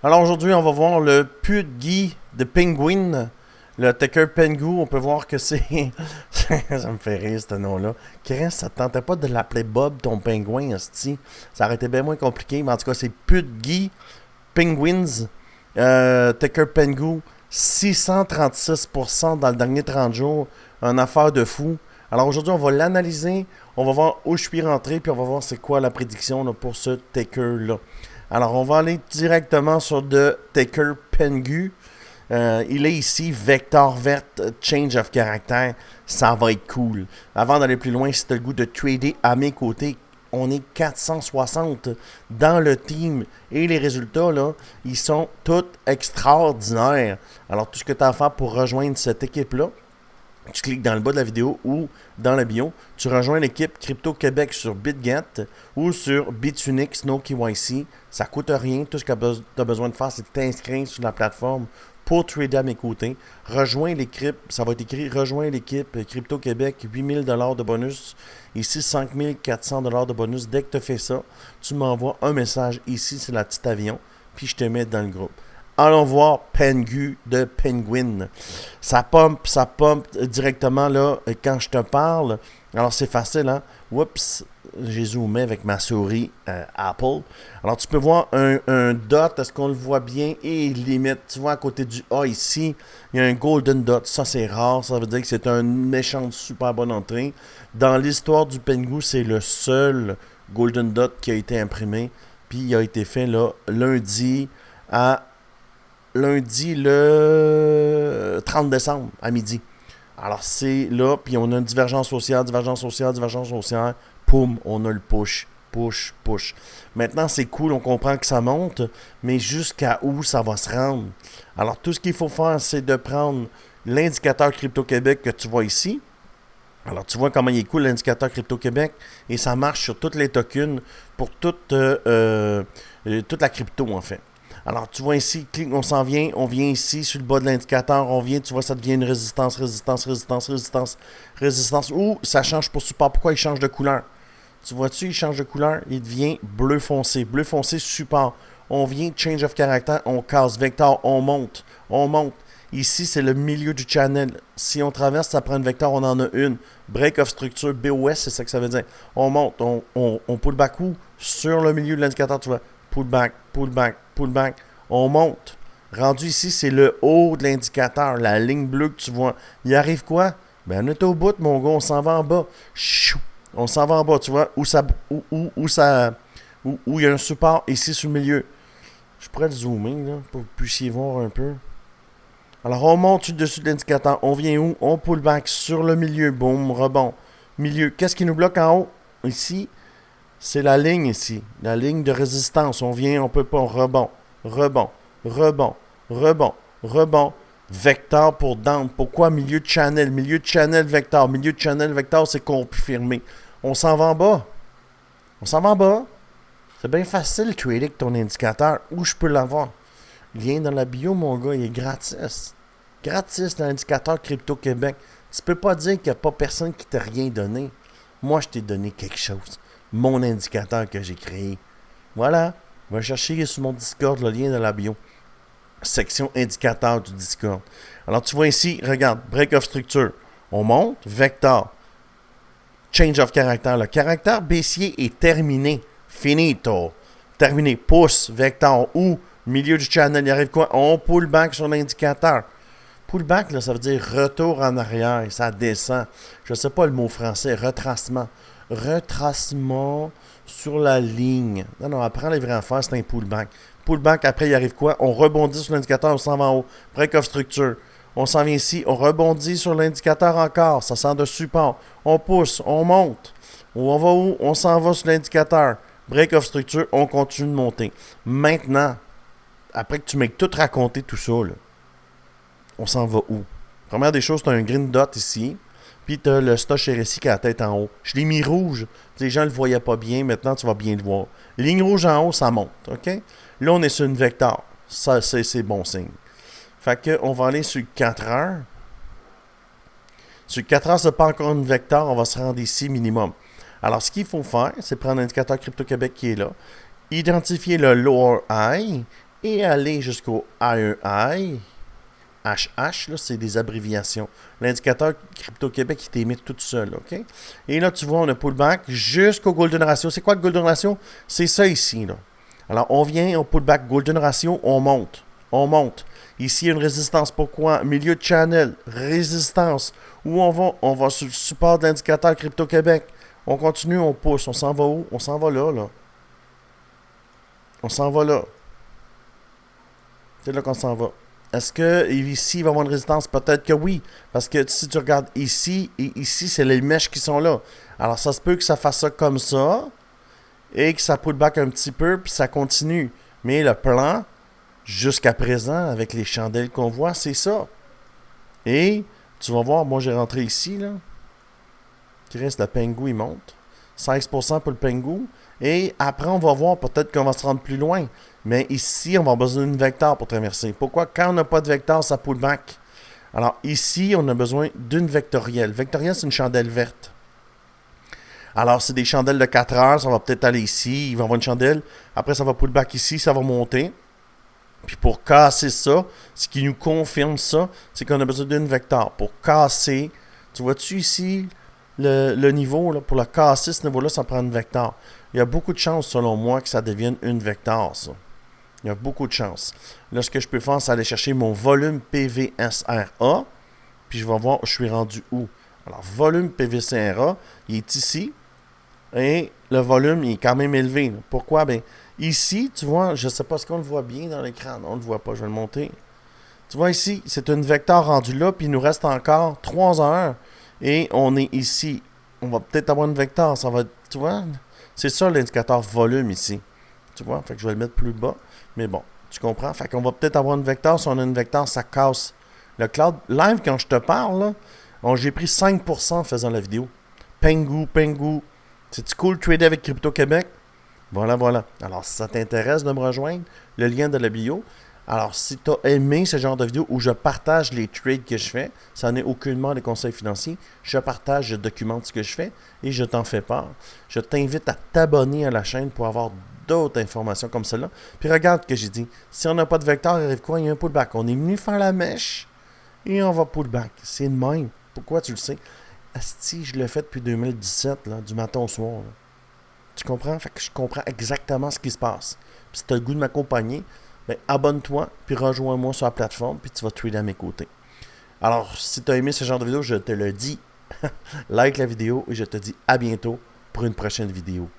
Alors aujourd'hui, on va voir le Pudgy de Penguin, le Taker Pengu. On peut voir que c'est... ça me fait rire, ce nom-là. Chris, ça te tentait pas de l'appeler Bob, ton pingouin, hostie? Ça aurait été bien moins compliqué, mais en tout cas, c'est Pudgy Penguins, Taker Pengu, 636% dans le dernier 30 jours. Une affaire de fou. Alors aujourd'hui, on va l'analyser, on va voir où je suis rentré, puis on va voir c'est quoi la prédiction là, pour ce Taker-là. Alors, on va aller directement sur le Taker Pengu. Il est ici, Vector Vert, Change of Character. Ça va être cool. Avant d'aller plus loin, si tu as le goût de trader à mes côtés, on est 460 dans le team. Et les résultats, là, ils sont tous extraordinaires. Alors, tout ce que tu as à faire pour rejoindre cette équipe-là, tu cliques dans le bas de la vidéo ou dans la bio. Tu rejoins l'équipe Crypto Québec sur BitGet ou sur Bitunix No KYC. Ça ne coûte rien. Tout ce que tu as besoin de faire, c'est de t'inscrire sur la plateforme pour trader à mes côtés. Rejoins l'équipe. Ça va être écrit rejoins l'équipe Crypto Québec. 8000 $ de bonus. Ici, 5400 $ de bonus. Dès que tu fais ça, tu m'envoies un message ici, c'est la petite avion. Puis je te mets dans le groupe. Allons voir Pengu de Penguin. Ça pompe directement là quand je te parle. Alors c'est facile, hein? Oups, j'ai zoomé avec ma souris Apple. Alors tu peux voir un dot, est-ce qu'on le voit bien? Et limite, tu vois à côté du A ici, il y a un golden dot. Ça c'est rare, ça veut dire que c'est un méchant super bonne entrée. Dans l'histoire du Pengu, c'est le seul golden dot qui a été imprimé. Puis il a été fait là lundi le 30 décembre à midi. Alors c'est là, puis on a une divergence haussière. Poum, on a le push. Maintenant, c'est cool, on comprend que ça monte, mais jusqu'à où ça va se rendre? Alors tout ce qu'il faut faire, c'est de prendre l'indicateur Crypto Québec que tu vois ici. Alors, tu vois comment il est cool l'indicateur Crypto Québec et ça marche sur toutes les tokens pour toute la crypto en fait. Alors, tu vois ici, on vient ici sur le bas de l'indicateur, tu vois, ça devient une résistance, ou ça change pour support. Pourquoi il change de couleur? Tu vois-tu, il change de couleur, il devient bleu foncé support. On vient, change of character, on casse, vector, on monte. Ici, c'est le milieu du channel. Si on traverse, ça prend une vecteur, on en a une. Break of structure, BOS, c'est ça que ça veut dire. On monte, on pull back où? Sur le milieu de l'indicateur, tu vois. Pull back. On monte. Rendu ici, c'est le haut de l'indicateur, la ligne bleue que tu vois. Il arrive quoi? Ben, on est au bout, mon gars, on s'en va en bas. Chou! On s'en va en bas, tu vois, où il y a un support ici sur le milieu. Je pourrais le zoomer, là, pour que vous puissiez voir un peu. Alors, on monte dessus de l'indicateur. On vient où? On pull back sur le milieu. Boum, rebond. Milieu. Qu'est-ce qui nous bloque en haut? Ici, c'est la ligne ici. La ligne de résistance. On vient, on peut pas. Rebond. Vecteur pour down. Pourquoi milieu de channel? Vecteur. Milieu de channel, vecteur, c'est confirmé. On s'en va en bas. C'est bien facile de trader avec ton indicateur. Où je peux l'avoir? Lien dans la bio, mon gars, il est gratis. Gratis, l'indicateur Crypto Québec. Tu peux pas dire qu'il n'y a pas personne qui t'a rien donné. Moi, je t'ai donné quelque chose. Mon indicateur que j'ai créé. Voilà. Va chercher sur mon Discord le lien dans la bio. Section indicateur du Discord. Alors, tu vois ici, regarde, break of structure. On monte, vecteur. Change of character. Le caractère baissier est terminé. Finito. Terminé. Pouce, vecteur ou milieu du channel. Il arrive quoi? On pull back sur l'indicateur. Pull back, là, ça veut dire retour en arrière. Ça descend. Je ne sais pas le mot français. Retracement. Retracement sur la ligne. Non, apprends les vraies affaires, c'est un pullback. Pullback, après, il arrive quoi? On rebondit sur l'indicateur, on s'en va en haut. Break of structure. On s'en vient ici, on rebondit sur l'indicateur encore. Ça sert de support. On pousse, on monte. On va où? On s'en va sur l'indicateur. Break of structure, on continue de monter. Maintenant, après que tu m'aies tout raconté, tout ça, là, on s'en va où? Première des choses, tu as un green dot ici. Puis tu as le Stoch RSI qui a la tête en haut. Je l'ai mis rouge. Les gens ne le voyaient pas bien. Maintenant, tu vas bien le voir. Ligne rouge en haut, ça monte. OK? Là, on est sur une vecteur. Ça, c'est bon signe. Fait que on va aller sur 4 heures. Sur 4 heures, c'est pas encore une vecteur. On va se rendre ici minimum. Alors, ce qu'il faut faire, c'est prendre l'indicateur Crypto Québec qui est là. Identifier le lower high et aller jusqu'au IEI. HH, là, c'est des abréviations. L'indicateur Crypto-Québec, il t'émet tout seul, OK? Et là, tu vois, on a pullback jusqu'au Golden Ratio. C'est quoi le Golden Ratio? C'est ça ici, là. Alors, on vient, on pullback Golden Ratio, on monte. On monte. Ici, il y a une résistance. Pourquoi? Milieu de channel, résistance. Où on va? On va sur le support de l'indicateur Crypto-Québec. On continue, on pousse. On s'en va où? On s'en va là, là. On s'en va là. C'est là qu'on s'en va. Est-ce que ici, il va y avoir une résistance? Peut-être que oui. Parce que si tu regardes ici et ici, c'est les mèches qui sont là. Alors, ça se peut que ça fasse ça comme ça et que ça pull back un petit peu, puis ça continue. Mais le plan, jusqu'à présent, avec les chandelles qu'on voit, c'est ça. Et tu vas voir, moi, j'ai rentré ici, là. Chris, le Pengu, il monte. 16% pour le Pengu. Et après, on va voir, peut-être qu'on va se rendre plus loin. Mais ici, on va avoir besoin d'une vecteur pour traverser. Pourquoi? Quand on n'a pas de vecteur, ça pull back. Alors ici, on a besoin d'une vectorielle. Vectorielle, c'est une chandelle verte. Alors, c'est des chandelles de 4 heures. Ça va peut-être aller ici. Il va y avoir une chandelle. Après, ça va pull back ici. Ça va monter. Puis pour casser ça, ce qui nous confirme ça, c'est qu'on a besoin d'une vecteur. Pour casser, tu vois-tu ici le niveau, là, pour le casser, ce niveau-là, ça prend une vecteur. Il y a beaucoup de chances, selon moi, que ça devienne une vecteur, ça. Il y a beaucoup de chances. Là, ce que je peux faire, c'est aller chercher mon volume PVSRA. Puis je vais voir, je suis rendu où. Alors, volume PVSRA, il est ici. Et le volume, il est quand même élevé. Là. Pourquoi? Ben, ici, tu vois, je ne sais pas ce qu'on le voit bien dans l'écran. Non, on ne le voit pas, je vais le monter. Tu vois ici, c'est une vecteur rendue là, puis il nous reste encore 3 heures. Et on est ici. On va peut-être avoir une vecteur. Ça va, tu vois, c'est ça l'indicateur volume ici. Tu vois, fait que je vais le mettre plus bas. Mais bon, tu comprends? Fait qu'on va peut-être avoir une vecteur. Si on a une vecteur, ça casse. Le cloud live, quand je te parle, là, j'ai pris 5% en faisant la vidéo. Pengu. C'est-tu cool trader avec Crypto-Québec? Voilà. Alors, si ça t'intéresse de me rejoindre, le lien de la bio. Alors, si tu as aimé ce genre de vidéo où je partage les trades que je fais, ça n'est aucunement des conseils financiers. Je partage, je documente ce que je fais et je t'en fais part. Je t'invite à t'abonner à la chaîne pour avoir d'autres informations comme celle-là. Puis regarde ce que j'ai dit. Si on n'a pas de vecteur, il arrive quoi? Il y a un pullback. On est venu faire la mèche et on va pullback. C'est le même. Pourquoi tu le sais? Asti, je l'ai fait depuis 2017, là, du matin au soir. Là. Tu comprends? Fait que je comprends exactement ce qui se passe. Puis si tu as le goût de m'accompagner, ben, abonne-toi, puis rejoins-moi sur la plateforme, puis tu vas trader à mes côtés. Alors, si tu as aimé ce genre de vidéo, je te le dis, like la vidéo et je te dis à bientôt pour une prochaine vidéo.